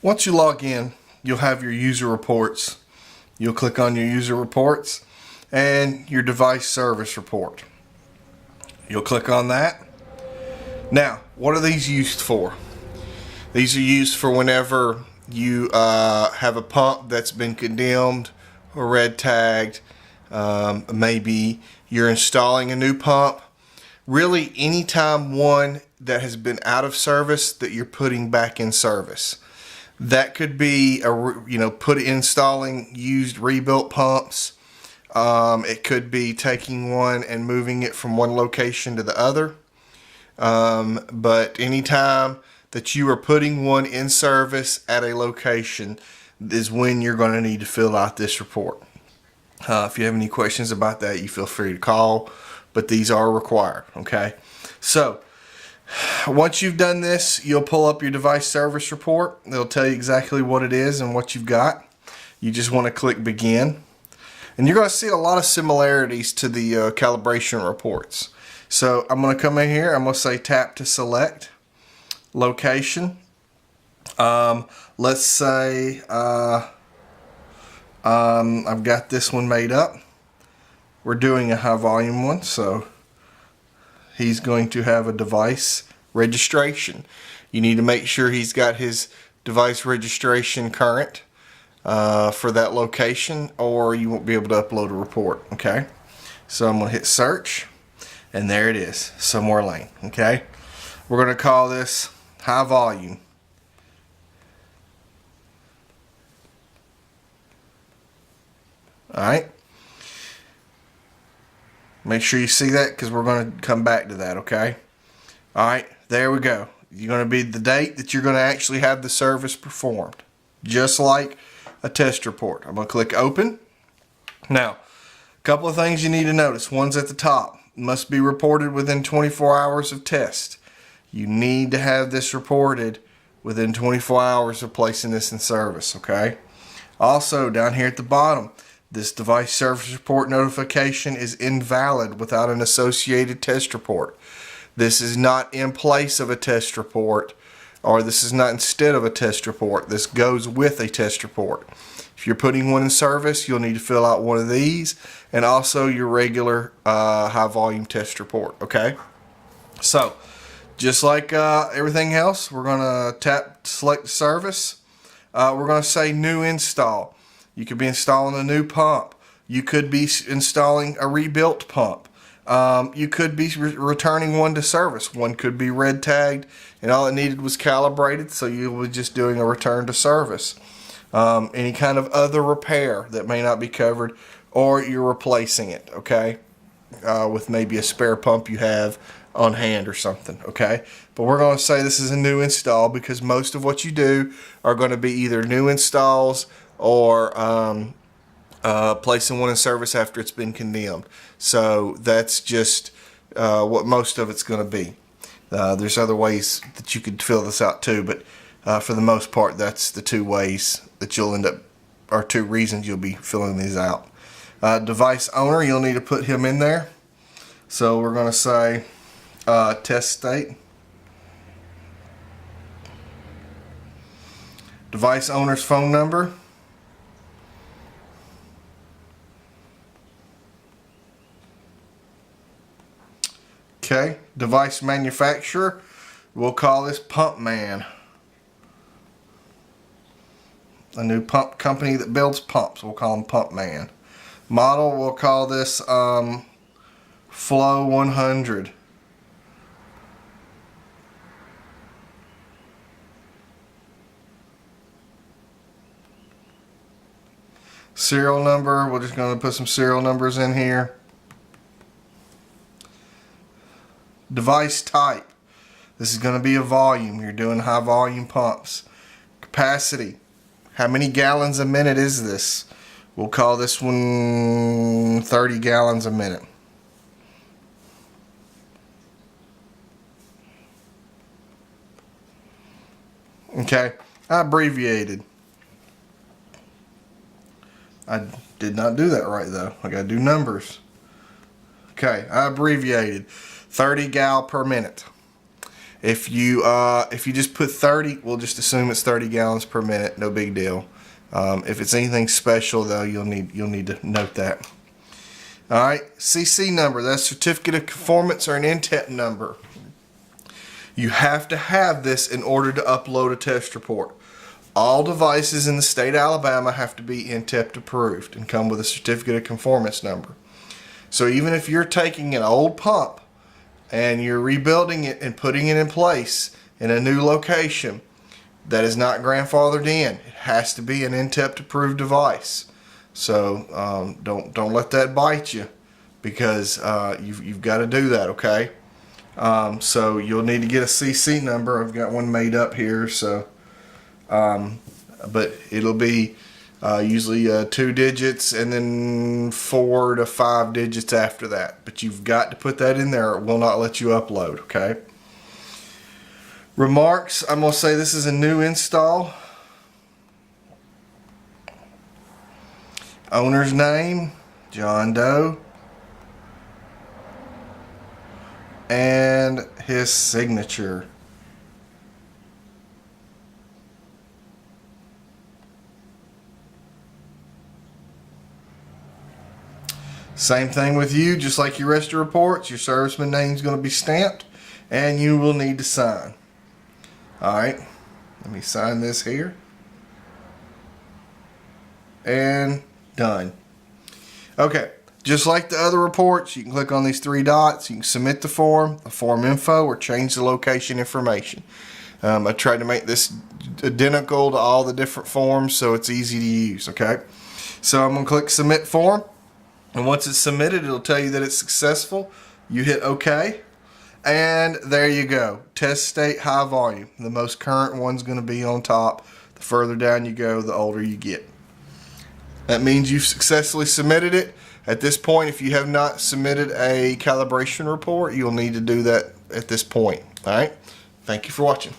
Once you log in, you'll have your user reports. You'll click on your user reports and your device service report. You'll click on that. Now, what are these used for? These are used for whenever you have a pump that's been condemned or red tagged. Maybe you're installing a new pump. Really, anytime one that has been out of service that you're putting back in service. That could be installing used rebuilt pumps. It could be taking one and moving it from one location to the other. But anytime that you are putting one in service at a location is when you're going to need to fill out this report. If you have any questions about that, you feel free to call, but these are required. Okay, so once you've done this, you'll pull up your device service report. It'll tell you exactly what it is and what you've got. You just want to click begin, and you're going to see a lot of similarities to the calibration reports. So I'm going to come in here, I'm going to say tap to select location. Let's say I've got this one made up. We're doing a high volume one, so he's going to have a device registration. You need to make sure he's got his device registration current for that location, or you won't be able to upload a report. Okay, so I'm going to hit search, and there it is, somewhere lane. Okay, we're going to call this high volume. Alright, make sure you see that because we're going to come back to that. Okay, alright, there we go. You're going to be the date that you're going to actually have the service performed, just like a test report. I'm going to click open. Now, a couple of things you need to notice. One's at the top, must be reported within 24 hours of test. You need to have this reported within 24 hours of placing this in service. Okay, also down here at the bottom, this device service report notification is invalid without an associated test report. This is not in place of a test report, or this is not instead of a test report. This goes with a test report. If you're putting one in service, you'll need to fill out one of these and also your regular high volume test report. Okay, so just like everything else, we're going to tap select service. We're going to say new install. You could be installing a new pump. You could be installing a rebuilt pump. You could be returning one to service. One could be red tagged and all it needed was calibrated, so you were just doing a return to service. Any kind of other repair that may not be covered, or you're replacing it, okay, with maybe a spare pump you have on hand or something. Okay, but we're going to say this is a new install because most of what you do are going to be either new installs or placing one in service after it's been condemned. So that's just what most of it's going to be. There's other ways that you could fill this out too, but for the most part, that's the two ways that you'll end up, or two reasons you'll be filling these out. Device owner, you'll need to put him in there. So we're going to say test state. Device owner's phone number. Okay, device manufacturer, we'll call this Pump Man. A new pump company that builds pumps, we'll call them Pump Man. Model, we'll call this Flow 100. Serial number, we're just going to put some serial numbers in here. Device type, this is going to be a volume. You're doing high volume pumps. Capacity, how many gallons a minute is this? We'll call this one 30 gallons a minute. Okay, I abbreviated. I did not do that right though. I gotta do numbers. Okay, I abbreviated 30 gal per minute. If you just put 30, we'll just assume it's 30 gallons per minute. No big deal. If it's anything special though, you'll need to note that. All right, CC number, that's certificate of conformance or an NTEP number. You have to have this in order to upload a test report. All devices in the state of Alabama have to be NTEP approved and come with a certificate of conformance number. So even if you're taking an old pump and you're rebuilding it and putting it in place in a new location that is not grandfathered in, it has to be an NTEP approved device. So don't let that bite you, because you've got to do that, okay? So you'll need to get a CC number. I've got one made up here, so but it'll be usually 2 digits and then 4 to 5 digits after that. But you've got to put that in there or it will not let you upload, okay? Remarks, I'm going to say this is a new install. Owner's name, John Doe. And his signature. Same thing with you, just like your rest of the reports, your serviceman name is going to be stamped and you will need to sign. Alright, let me sign this here. And done. Okay, just like the other reports, you can click on these 3 dots, you can submit the form info, or change the location information. I tried to make this identical to all the different forms so it's easy to use, okay? So I'm going to click submit form, and once it's submitted, it'll tell you that it's successful. You hit OK, and there you go. Test state high volume. The most current one's going to be on top. The further down you go, the older you get. That means you've successfully submitted it. At this point, if you have not submitted a calibration report, you'll need to do that at this point. All right? Thank you for watching.